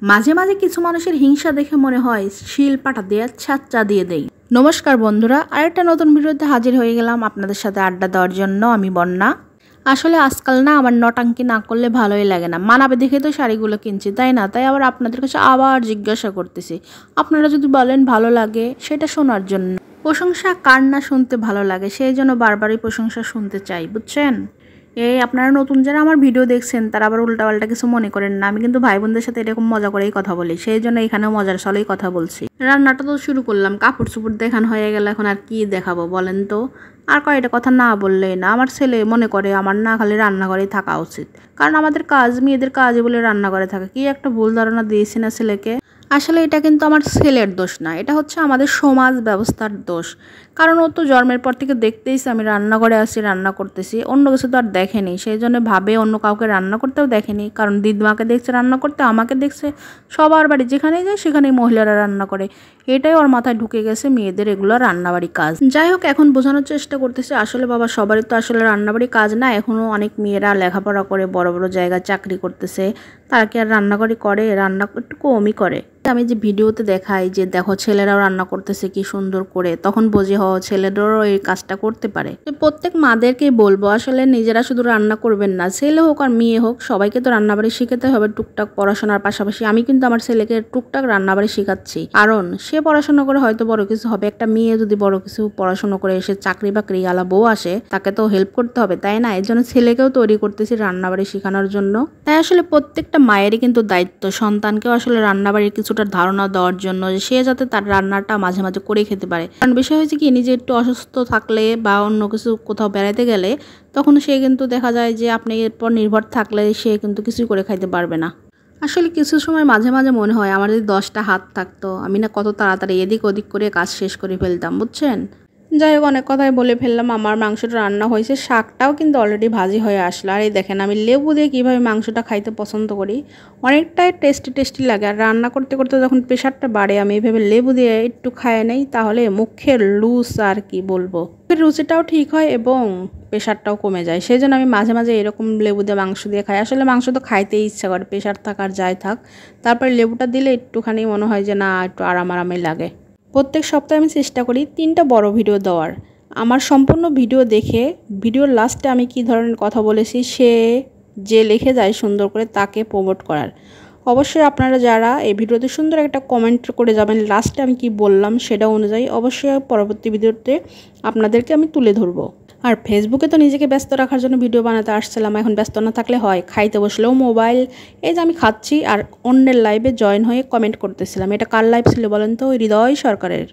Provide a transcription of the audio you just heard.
মাঝে মাঝে কিছু মানুষের হিংসা দেখে মনে হয় শিল পাটা দিয়ে ছাচ্চা দিয়ে দেই। নমস্কার বন্ধুরা, আরেকটা নতুন ভিডিওতে হাজির হয়ে গেলাম আপনাদের সাথে আড্ডা দেওয়ার জন্য। আমি বন্যা। আসলে আজকাল না আমার নটাঙ্কি না করলে ভালোই লাগে না। মানাবে দেখে তো শাড়িগুলো কিনছি, তাই না? তাই আবার আপনাদের কাছে আবার জিজ্ঞাসা করতেছি, আপনারা যদি বলেন ভালো লাগে সেটা শোনার জন্য। প্রশংসা কার না শুনতে ভালো লাগে, সেই জন্য বারবারই প্রশংসা শুনতে চাই, বুঝছেন? আপনারা নতুন যারা আমার ভিডিও দেখছেন তারা আবার উল্টাপাল্টা কিছু মনে করেন না। আমি কিন্তু ভাই বোনদের সাথে এরকম মজা করেই কথা বলি, সেই জন্য এখানেও মজার ছলেই কথা বলছি। রান্নাটা তো শুরু করলাম, কাপড় চোপড় দেখানো হয়ে গেল, এখন আর কি দেখাবো বলেন তো? আর কয়টা কথা না বললেই না। আমার ছেলে মনে করে আমার না খালি রান্নাঘরেই থাকা উচিত, কারণ আমাদের কাজ মেয়েদের কাজে বলে রান্নাঘরে থাকে। কি একটা ভুল ধারণা দিয়েছি না ছেলেকে। আসলে এটা কিন্তু আমার ছেলের দোষ না, এটা হচ্ছে আমাদের সমাজ ব্যবস্থার দোষ। কারণ ও তো জন্মের পর থেকে দেখতেইছে আমি রান্নাঘরে আসি, রান্না করতেছি, অন্য কিছু তো আর দেখেনি। সেই জন্য ভাবে অন্য কাউকে রান্না করতেও দেখেনি। কারণ দিদিমাকে দেখছে রান্না করতে, আমাকে দেখছে, সবার বাড়ি যেখানেই যায় সেখানেই মহিলারা রান্না করে। এটাই ওর মাথায় ঢুকে গেছে মেয়েদের এগুলো রান্নাবাড়ি কাজ। যাই হোক, এখন বোঝানোর চেষ্টা করতেছে আসলে বাবা সবারই তো আসলে রান্নাবাড়ি কাজ না। এখনও অনেক মেয়েরা লেখাপড়া করে বড় বড় জায়গায় চাকরি করতেছে, তারা কি আর রান্নাঘরে করে? রান্না একটু কমই করে। আমি যে ভিডিওতে দেখাই যে দেখো ছেলেরাও রান্না করতেছে কি সুন্দর করে, তখন বুঝি ছেলেদেরও এই কাজটা করতে পারে। প্রত্যেক মাদেরকেই বলবো আসলে নিজেরা শুধু রান্না করবেন না, ছেলে হোক আর মেয়ে হোক সবাইকে তো রান্নাবাড়ি শিখাতে হবে টুকটাক পড়াশোনার পাশাপাশি। আমি কিন্তু আমার ছেলেকে টুকটাক রান্নাবাড়ি শেখাচ্ছি, কারণ সে পড়াশোনা করে হয়তো বড় কিছু হবে। একটা মেয়ে যদি বড় কিছু পড়াশোনা করে এসে চাকরি বাকরি আলা বউ আসে, তাকে তো হেল্প করতে হবে, তাই না? এর জন্য ছেলেকেও তৈরি করতেছি রান্নাবাড়ি শেখানোর জন্য। তাই আসলে প্রত্যেকটা মায়েরই কিন্তু দায়িত্ব সন্তানকেও আসলে রান্নাবাড়ির কিছুটা ধারণা দেওয়ার জন্য, যে সে যাতে তার রান্নাটা মাঝে মাঝে করে খেতে পারে। কারণ বিষয় হয়েছে কি, নিজে একটু অসুস্থ থাকলে বা অন্য কিছু কোথাও বেড়াতে গেলে তখন সে কিন্তু দেখা যায় যে আপনি এরপর নির্ভর থাকলে সে কিন্তু কিছুই করে খাইতে পারবে না। আসলে কিছু সময় মাঝে মাঝে মনে হয় আমার যদি 10টা হাত থাকতো, আমি না কত তাড়াতাড়ি এদিক ওদিক করে কাজ শেষ করে ফেলতাম, বুঝছেন? যাই হোক, অনেক কথাই বলে ফেললাম। আমার মাংসটা রান্না হয়েছে, শাকটাও কিন্তু অলরেডি ভাজি হয়ে আসলো। আর এই দেখেন আমি লেবু দিয়ে কীভাবে মাংসটা খাইতে পছন্দ করি, অনেকটাই টেস্টি লাগে। আর রান্না করতে করতে যখন প্রেশারটা বাড়ে, আমি এইভাবে লেবু দিয়ে একটু খায় নেই, তাহলে মুখের লুচ আর কি বলবো, রুচিটাও ঠিক হয় এবং প্রেশারটাও কমে যায়। সেই জন্য আমি মাঝে মাঝে এরকম লেবু দিয়ে মাংস দিয়ে খাই। আসলে মাংস তো খাইতেই ইচ্ছা করে, প্রেশার থাক আর যাই থাক, তারপরে লেবুটা দিলে একটুখানি মনে হয় যে না, একটু আরামই লাগে। প্রত্যেক সপ্তাহে আমি চেষ্টা করি 3টা বড় ভিডিও দেওয়ার। আমার সম্পূর্ণ ভিডিও দেখে ভিডিওর লাস্টে আমি কি ধরনের কথা বলেছি সে যে লিখে যায় সুন্দর করে, তাকে প্রমোট করার। অবশ্যই আপনারা যারা এই ভিডিওতে সুন্দর একটা কমেন্ট করে যাবেন লাস্টে আমি কি বললাম সেটা অনুযায়ী, অবশ্যই পরবর্তী ভিডিওতে আপনাদেরকে আমি তুলে ধরবো। আর ফেসবুকে তো নিজেকে ব্যস্ত রাখার জন্য ভিডিও বানাতে আসছিলাম, এখন ব্যস্ত না থাকলে হয়? খাইতে বসলেও মোবাইল, এই যে আমি খাচ্ছি আর অন্যের লাইভে জয়েন হয়ে কমেন্ট করতেছিলাম। এটা কার লাইভ ছিল বলেন তো? হৃদয় সরকারের।